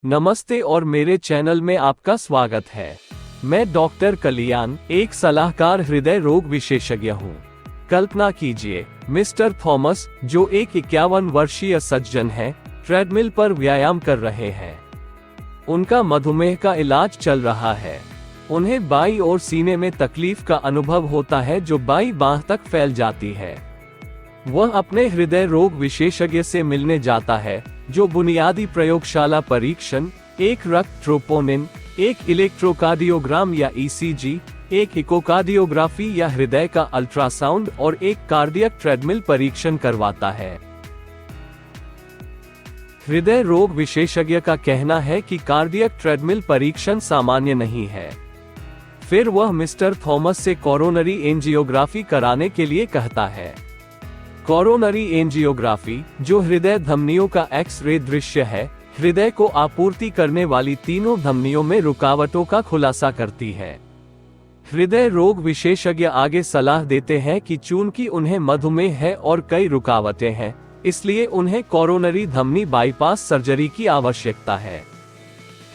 नमस्ते और मेरे चैनल में आपका स्वागत है। मैं डॉक्टर कल्याण, एक सलाहकार हृदय रोग विशेषज्ञ हूँ। कल्पना कीजिए, मिस्टर थॉमस, जो एक 51 वर्षीय सज्जन हैं, ट्रेडमिल पर व्यायाम कर रहे हैं। उनका मधुमेह का इलाज चल रहा है। उन्हें बाईं ओर सीने में तकलीफ का अनुभव होता है जो बाईं बांह तक फैल जाती है। वह अपने हृदय रोग विशेषज्ञ से मिलने जाता है, जो बुनियादी प्रयोगशाला परीक्षण, एक रक्त ट्रोपोनिन, एक इलेक्ट्रोकार्डियोग्राम या ईसीजी, एक इकोकार्डियोग्राफी या हृदय का अल्ट्रासाउंड और एक कार्डियक ट्रेडमिल परीक्षण करवाता है। हृदय रोग विशेषज्ञ का कहना है कि कार्डियक ट्रेडमिल परीक्षण सामान्य नहीं है। फिर वह मिस्टर थॉमस से कोरोनरी एंजियोग्राफी कराने के लिए कहता है। कोरोनरी एंजियोग्राफी, जो हृदय धमनियों का एक्स-रे दृश्य है, हृदय को आपूर्ति करने वाली तीनों धमनियों में रुकावटों का खुलासा करती है। हृदय रोग विशेषज्ञ आगे सलाह देते हैं कि चूंकि उन्हें मधुमेह है और कई रुकावटें हैं, इसलिए उन्हें कोरोनरी धमनी बाईपास सर्जरी की आवश्यकता है।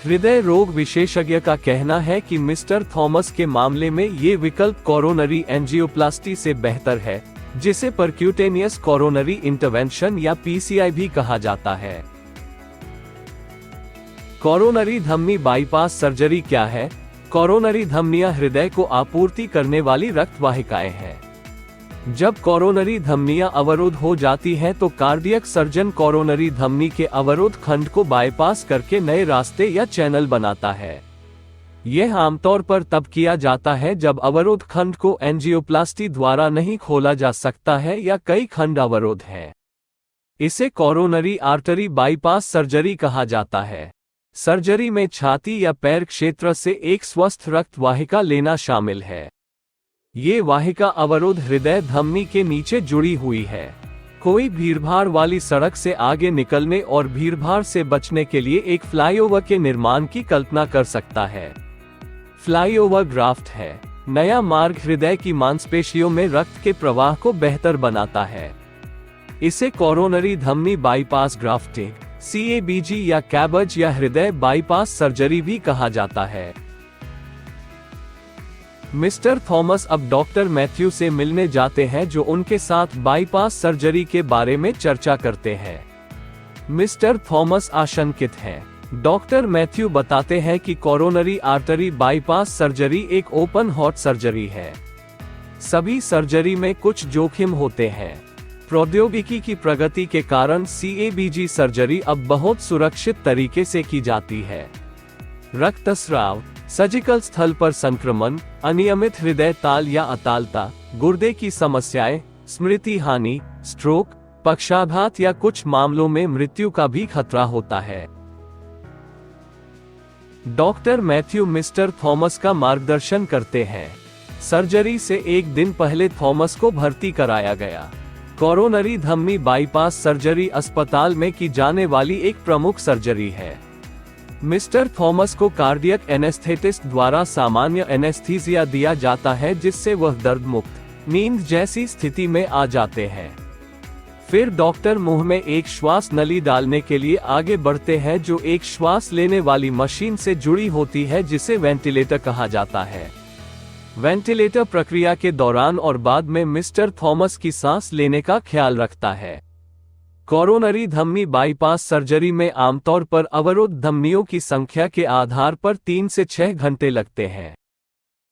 हृदय रोग विशेषज्ञ का कहना है कि मिस्टर थॉमस के मामले में ये विकल्प कोरोनरी एंजियोप्लास्टी से बेहतर है, जिसे परक्यूटेनियस कोरोनरी इंटरवेंशन या पीसीआई भी कहा जाता है। कोरोनरी धमनी बाईपास सर्जरी क्या है? कोरोनरी धमनियां हृदय को आपूर्ति करने वाली रक्त वाहिकाएं हैं। जब कोरोनरी धमनियां अवरोध हो जाती हैं तो कार्डियक सर्जन कोरोनरी धमनी के अवरोध खंड को बाईपास करके नए रास्ते या चैनल बनाता है। यह आमतौर पर तब किया जाता है जब अवरोध खंड को एंजियोप्लास्टी द्वारा नहीं खोला जा सकता है या कई खंड अवरोध हैं। इसे कोरोनरी आर्टरी बाईपास सर्जरी कहा जाता है। सर्जरी में छाती या पैर क्षेत्र से एक स्वस्थ रक्त वाहिका लेना शामिल है। ये वाहिका अवरोध हृदय धमनी के नीचे जुड़ी हुई है। कोई भीड़भाड़ वाली सड़क से आगे निकलने और भीड़भाड़ से बचने के लिए एक फ्लाईओवर के निर्माण की कल्पना कर सकता है। फ्लाईओवर ग्राफ्ट है। नया मार्ग हृदय की मांसपेशियों में रक्त के प्रवाह को बेहतर बनाता है। इसे कोरोनरी धमनी बाईपास ग्राफ्टिंग, CABG या कैबज या हृदय बाईपास सर्जरी भी कहा जाता है। मिस्टर थॉमस अब डॉक्टर मैथ्यू से मिलने जाते हैं, जो उनके साथ बाईपास सर्जरी के बारे में चर्चा करते हैं। मिस्टर थॉमस आशंकित हैं। डॉक्टर मैथ्यू बताते हैं कि कोरोनरी आर्टरी बाईपास सर्जरी एक ओपन हार्ट सर्जरी है। सभी सर्जरी में कुछ जोखिम होते हैं। प्रौद्योगिकी की प्रगति के कारण CABG सर्जरी अब बहुत सुरक्षित तरीके से की जाती है। रक्तस्राव, सर्जिकल स्थल पर संक्रमण, अनियमित हृदय ताल या अतालता, गुर्दे की समस्याएं, स्मृति हानि, स्ट्रोक, पक्षाघात या कुछ मामलों में मृत्यु का भी खतरा होता है। डॉक्टर मैथ्यू मिस्टर थॉमस का मार्गदर्शन करते हैं। सर्जरी से एक दिन पहले थॉमस को भर्ती कराया गया। कोरोनरी धमनी बाईपास सर्जरी अस्पताल में की जाने वाली एक प्रमुख सर्जरी है। मिस्टर थॉमस को कार्डियक एनेस्थेटिस्ट द्वारा सामान्य एनेस्थीसिया दिया जाता है, जिससे वह दर्द मुक्त नींद जैसी स्थिति में आ जाते हैं। फिर डॉक्टर मुंह में एक श्वास नली डालने के लिए आगे बढ़ते हैं, जो एक श्वास लेने वाली मशीन से जुड़ी होती है, जिसे वेंटिलेटर कहा जाता है। वेंटिलेटर प्रक्रिया के दौरान और बाद में मिस्टर थॉमस की सांस लेने का ख्याल रखता है। कोरोनरी धमनी बाईपास सर्जरी में आमतौर पर अवरोध धमनियों की संख्या के आधार पर 3 से 6 घंटे लगते हैं।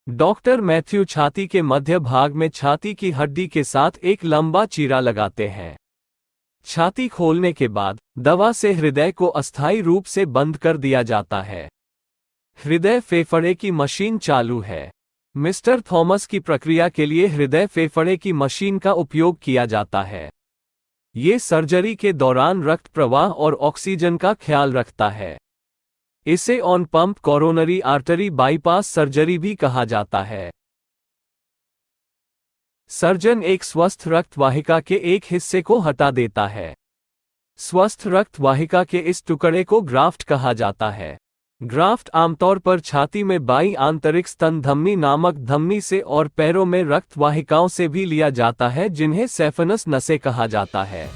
डॉक्टर मैथ्यू छाती के मध्य भाग में छाती की हड्डी के साथ एक लंबा चीरा लगाते हैं। छाती खोलने के बाद दवा से हृदय को अस्थायी रूप से बंद कर दिया जाता है। हृदय फेफड़े की मशीन चालू है। मिस्टर थॉमस की प्रक्रिया के लिए हृदय फेफड़े की मशीन का उपयोग किया जाता है। ये सर्जरी के दौरान रक्त प्रवाह और ऑक्सीजन का ख्याल रखता है। इसे on pump coronary artery bypass surgery भी कहा जाता है। सर्जन एक स्वस्थ रक्त वाहिका के एक हिस्से को हटा देता है। स्वस्थ रक्त वाहिका के इस टुकड़े को ग्राफ्ट कहा जाता है। ग्राफ्ट आमतौर पर छाती में बाईं आंतरिक स्तन धमनी नामक धमनी से और पैरों में रक्त वाहिकाओं से भी लिया जाता है, जिन्हें सेफनस नसें कहा जाता है।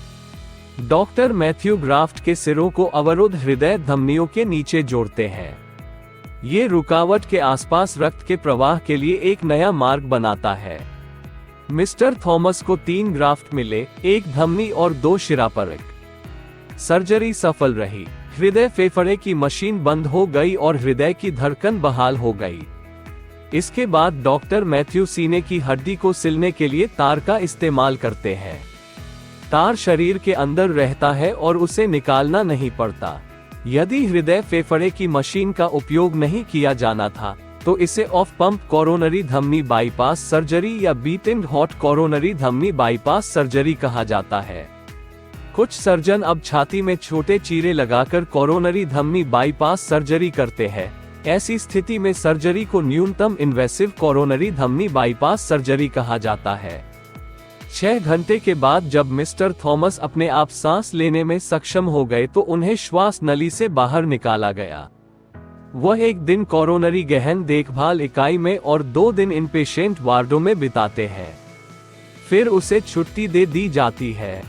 डॉक्टर मैथ्यू ग्राफ्ट के सिरों को अवरुद्ध हृदय धमनियों के नीचे जोड़ते हैं। ये रुकावट के आसपास रक्त के प्रवाह के लिए एक नया मार्ग बनाता है। मिस्टर थॉमस को 3 ग्राफ्ट मिले, 1 धमनी और 2 शिरापरक। सर्जरी सफल रही। हृदय फेफड़े की मशीन बंद हो गई और हृदय की धड़कन बहाल हो गई। इसके बाद डॉक्टर मैथ्यू सीने की हड्डी को सिलने के लिए तार का इस्तेमाल करते हैं। तार शरीर के अंदर रहता है और उसे निकालना नहीं पड़ता। यदि हृदय फेफड़े की मशीन का उपयोग नहीं किया जाना था तो इसे ऑफ पंप कोरोनरी धमनी बाईपास सर्जरी या बीटेंड हॉट कोरोनरी धमनी बाईपास सर्जरी कहा जाता है। कुछ सर्जन अब छाती में छोटे चीरे लगाकर कोरोनरी धमनी बाईपास सर्जरी करते हैं। ऐसी स्थिति में सर्जरी को न्यूनतम इन्वेसिव कोरोनरी धमनी बाईपास सर्जरी कहा जाता है। 6 घंटे के बाद जब मिस्टर थॉमस अपने आप सांस लेने में सक्षम हो गए तो उन्हें श्वास नली से बाहर निकाला गया। वह एक दिन कोरोनरी गहन देखभाल इकाई में और 2 दिन इनपेशेंट वार्डों में बिताते हैं। फिर उसे छुट्टी दे दी जाती है।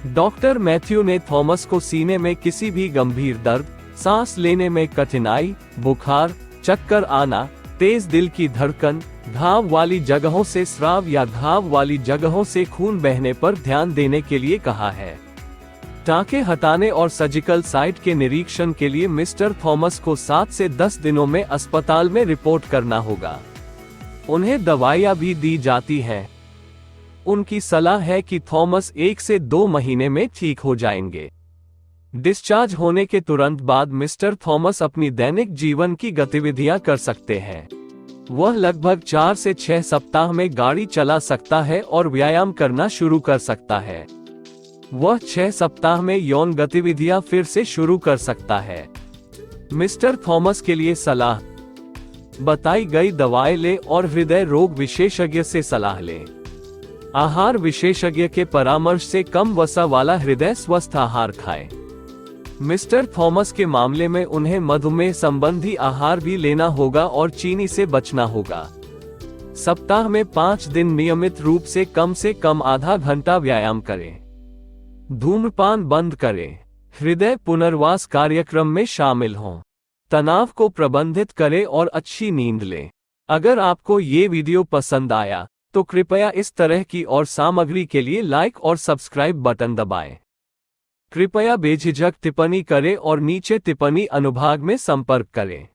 डॉक्टर मैथ्यू ने थॉमस को सीने में किसी भी गंभीर दर्द, सांस लेने में कठिनाई, बुखार, चक्कर आना, तेज दिल की धड़कन, घाव वाली जगहों से स्राव या घाव वाली जगहों से खून बहने पर ध्यान देने के लिए कहा है। टाँके हटाने और सर्जिकल साइट के निरीक्षण के लिए मिस्टर थॉमस को 7 से 10 दिनों में अस्पताल में रिपोर्ट करना होगा। उन्हें दवाइयां भी दी जाती हैं। उनकी सलाह है कि थॉमस 1 से 2 महीने में ठीक हो जाएंगे। डिस्चार्ज होने के तुरंत बाद मिस्टर थॉमस अपनी दैनिक जीवन की गतिविधियां कर सकते हैं। वह लगभग 4 से 6 सप्ताह में गाड़ी चला सकता है और व्यायाम करना शुरू कर सकता है। वह 6 सप्ताह में यौन गतिविधियां फिर से शुरू कर सकता है। मिस्टर थॉमस के लिए सलाह: बताई गई दवाएं लें और हृदय रोग विशेषज्ञ से सलाह लें। आहार विशेषज्ञ के परामर्श से कम वसा वाला हृदय स्वस्थ आहार खाएं। मिस्टर थॉमस के मामले में उन्हें मधुमेह संबंधी आहार भी लेना होगा और चीनी से बचना होगा। सप्ताह में 5 दिन नियमित रूप से कम आधा घंटा व्यायाम करें। धूम्रपान बंद करें। हृदय पुनर्वास कार्यक्रम में शामिल हों। तनाव को प्रबंधित करें और अच्छी नींद लें। अगर आपको ये वीडियो पसंद आया तो कृपया इस तरह की और सामग्री के लिए लाइक और सब्सक्राइब बटन दबाएं। कृपया बेझिझक टिप्पणी करें और नीचे टिप्पणी अनुभाग में संपर्क करें।